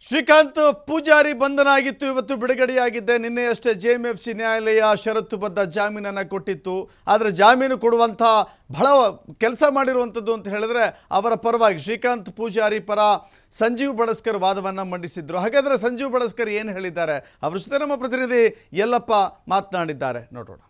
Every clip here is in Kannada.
ಶ್ರೀಕಾಂತ್ ಪೂಜಾರಿ ಬಂಧನ ಆಗಿತ್ತು, ಇವತ್ತು ಬಿಡುಗಡೆಯಾಗಿದ್ದೆ. ನಿನ್ನೆಯಷ್ಟೇ ಜೆಎಂಎಫ್ಸಿ ನ್ಯಾಯಾಲಯ ಷರತ್ತುಬದ್ಧ ಜಾಮೀನನ್ನು ಕೊಟ್ಟಿತ್ತು. ಆದರೆ ಜಾಮೀನು ಕೊಡುವಂಥ ಬಹಳ ಕೆಲಸ ಮಾಡಿರುವಂಥದ್ದು ಅಂತ ಹೇಳಿದ್ರೆ ಅವರ ಪರವಾಗಿ ಶ್ರೀಕಾಂತ್ ಪೂಜಾರಿ ಪರ ಸಂಜೀವ್ ಬಡಸ್ಕರ್ ವಾದವನ್ನು ಮಂಡಿಸಿದ್ರು. ಹಾಗಾದರೆ ಸಂಜೀವ್ ಬಡಸ್ಕರ್ ಏನು ಹೇಳಿದ್ದಾರೆ, ಅವರ ಜೊತೆ ನಮ್ಮ ಪ್ರತಿನಿಧಿ ಯಲ್ಲಪ್ಪ ಮಾತನಾಡಿದ್ದಾರೆ, ನೋಡೋಣ.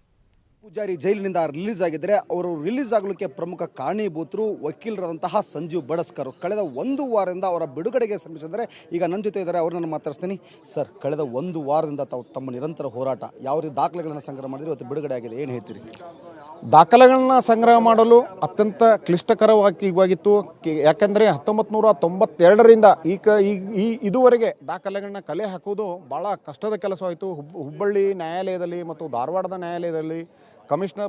ಪೂಜಾರಿ ಜೈಲಿನಿಂದ ರಿಲೀಸ್ ಆಗಿದ್ದರೆ ಅವರು ರಿಲೀಸ್ ಆಗಲಿಕ್ಕೆ ಪ್ರಮುಖ ಕಾರಣೀಭೂತರು ವಕೀಲರಾದಂತಹ ಸಂಜೀವ್ ಬಡಸ್ಕರ್. ಕಳೆದ ಒಂದು ವಾರದಿಂದ ಅವರ ಬಿಡುಗಡೆಗೆ ಶ್ರಮಿಸಿದರೆ ಈಗ ನನ್ನ ಜೊತೆ ಇದ್ದಾರೆ, ಅವ್ರನ್ನ ಮಾತಾಡ್ತೀನಿ. ಸರ್, ಕಳೆದ ಒಂದು ವಾರದಿಂದ ತಾವು ತಮ್ಮ ನಿರಂತರ ಹೋರಾಟ ಯಾವ ರೀತಿ ದಾಖಲೆಗಳನ್ನು ಸಂಗ್ರಹ ಮಾಡಿದ್ರೆ ಇವತ್ತು ಬಿಡುಗಡೆ ಆಗಿದೆ, ಏನು ಹೇಳ್ತೀರಿ? ದಾಖಲೆಗಳನ್ನ ಸಂಗ್ರಹ ಮಾಡಲು ಅತ್ಯಂತ ಕ್ಲಿಷ್ಟಕರವಾಗಿತ್ತು. ಯಾಕೆಂದರೆ 1992ರಿಂದ ಇದುವರೆಗೆ ದಾಖಲೆಗಳನ್ನ ಕಲೆ ಹಾಕುವುದು ಭಾಳ ಕಷ್ಟದ ಕೆಲಸವಾಯಿತು. ಹುಬ್ಬಳ್ಳಿ ನ್ಯಾಯಾಲಯದಲ್ಲಿ ಮತ್ತು ಧಾರವಾಡದ ನ್ಯಾಯಾಲಯದಲ್ಲಿ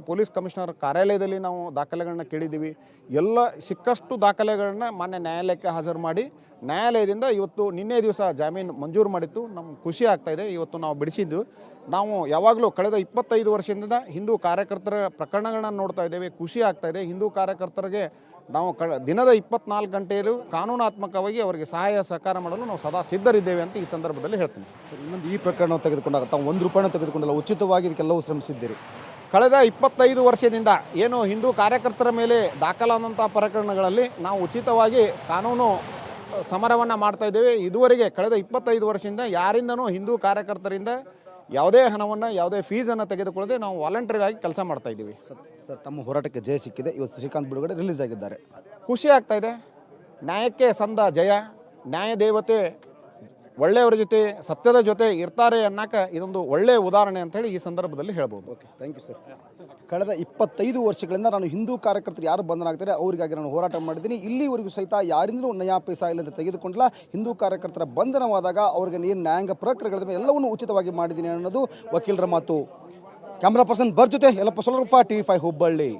ಪೊಲೀಸ್ ಕಮಿಷನರ್ ಕಾರ್ಯಾಲಯದಲ್ಲಿ ನಾವು ದಾಖಲೆಗಳನ್ನ ಕೇಳಿದ್ದೀವಿ. ಎಲ್ಲ ಸಿಕ್ಕಷ್ಟು ದಾಖಲೆಗಳನ್ನ ಮಾನ್ಯ ನ್ಯಾಯಾಲಯಕ್ಕೆ ಹಾಜರು ಮಾಡಿ ನ್ಯಾಯಾಲಯದಿಂದ ಇವತ್ತು ನಿನ್ನೆ ದಿವಸ ಜಾಮೀನು ಮಂಜೂರು ಮಾಡಿತ್ತು. ನಮ್ಗೆ ಖುಷಿ ಆಗ್ತಾಯಿದೆ. ಇವತ್ತು ನಾವು ಬಿಡಿಸಿದ್ದು, ನಾವು ಯಾವಾಗಲೂ ಕಳೆದ 25 ವರ್ಷದಿಂದ ಹಿಂದೂ ಕಾರ್ಯಕರ್ತರ ಪ್ರಕರಣಗಳನ್ನ ನೋಡ್ತಾ ಇದ್ದೇವೆ. ಖುಷಿ ಆಗ್ತಾಯಿದೆ. ಹಿಂದೂ ಕಾರ್ಯಕರ್ತರಿಗೆ ನಾವು ದಿನದ 24 ಗಂಟೆಯಲ್ಲೂ ಕಾನೂನಾತ್ಮಕವಾಗಿ ಅವರಿಗೆ ಸಹಾಯ ಸಹಕಾರ ಮಾಡಲು ನಾವು ಸದಾ ಸಿದ್ಧರಿದ್ದೇವೆ ಅಂತ ಈ ಸಂದರ್ಭದಲ್ಲಿ ಹೇಳ್ತೀನಿ. ಇನ್ನೊಂದು, ಈ ಪ್ರಕರಣ ತೆಗೆದುಕೊಂಡಾಗ ತಾವು 1 ರೂಪಾಯಿನೂ ತೆಗೆದುಕೊಂಡಲ್ಲ, ಉಚಿತವಾಗಿ ಇದಕ್ಕೆಲ್ಲವೂ ಶ್ರಮಿಸಿದ್ದೀರಿ. ಕಳೆದ 25 ವರ್ಷದಿಂದ ಏನು ಹಿಂದೂ ಕಾರ್ಯಕರ್ತರ ಮೇಲೆ ದಾಖಲಾದಂಥ ಪ್ರಕರಣಗಳಲ್ಲಿ ನಾವು ಉಚಿತವಾಗಿ ಕಾನೂನು ಸಮರವನ್ನು ಮಾಡ್ತಾ ಇದ್ದೇವೆ. ಇದುವರೆಗೆ ಕಳೆದ 25 ವರ್ಷದಿಂದ ಯಾರಿಂದನೂ ಹಿಂದೂ ಕಾರ್ಯಕರ್ತರಿಂದ ಯಾವುದೇ ಹಣವನ್ನು, ಯಾವುದೇ ಫೀಸನ್ನು ತೆಗೆದುಕೊಳ್ಳದೆ ನಾವು ವಾಲಂಟರಿ ಆಗಿ ಕೆಲಸ ಮಾಡ್ತಾ ಇದ್ದೀವಿ. ಸರ್, ತಮ್ಮ ಹೋರಾಟಕ್ಕೆ ಜಯ ಸಿಕ್ಕಿದೆ. ಇವತ್ತು ಶ್ರೀಕಾಂತ್ ಬಿಡುಗಡೆ ರಿಲೀಸ್ ಆಗಿದ್ದಾರೆ. ಖುಷಿ ಆಗ್ತಾ ಇದೆ. ನ್ಯಾಯಕ್ಕೆ ಸಂದ ಜಯ. ನ್ಯಾಯ ದೇವತೆ ಒಳ್ಳೆಯವರ ಜೊತೆ, ಸತ್ಯದ ಜೊತೆ ಇರ್ತಾರೆ ಅನ್ನೋಕೆ ಇದೊಂದು ಒಳ್ಳೆಯ ಉದಾಹರಣೆ ಅಂತ ಹೇಳಿ ಈ ಸಂದರ್ಭದಲ್ಲಿ ಹೇಳ್ಬೋದು. Okay, thank you sir. ಕಳೆದ 25 ವರ್ಷಗಳಿಂದ ನಾನು ಹಿಂದೂ ಕಾರ್ಯಕರ್ತರು ಯಾರು ಬಂಧನ ಆಗ್ತಾರೆ ಅವರಿಗಾಗಿ ನಾನು ಹೋರಾಟ ಮಾಡಿದ್ದೀನಿ. ಇಲ್ಲಿವರೆಗೂ ಸಹಿತ ಯಾರಿಂದಲೂ ನಯಾ ಪೈಸಾ ಇಲ್ಲ ಅಂತ ತೆಗೆದುಕೊಂಡಿಲ್ಲ. ಹಿಂದೂ ಕಾರ್ಯಕರ್ತರ ಬಂಧನವಾದಾಗ ಅವ್ರಿಗೆ ಏನು ನ್ಯಾಯಾಂಗ ಪ್ರಕ್ರಿಯೆಗಳ ಮೇಲೆ ಎಲ್ಲವನ್ನೂ ಉಚಿತವಾಗಿ ಮಾಡಿದ್ದೀನಿ ಅನ್ನೋದು ವಕೀಲರ ಮಾತು. ಕ್ಯಾಮ್ರಾ ಪರ್ಸನ್ ಜೊತೆ ಯಲ್ಲಪ್ಪ ಸೊಲರಪ್ಪ, TV5 ಹುಬ್ಬಳ್ಳಿ.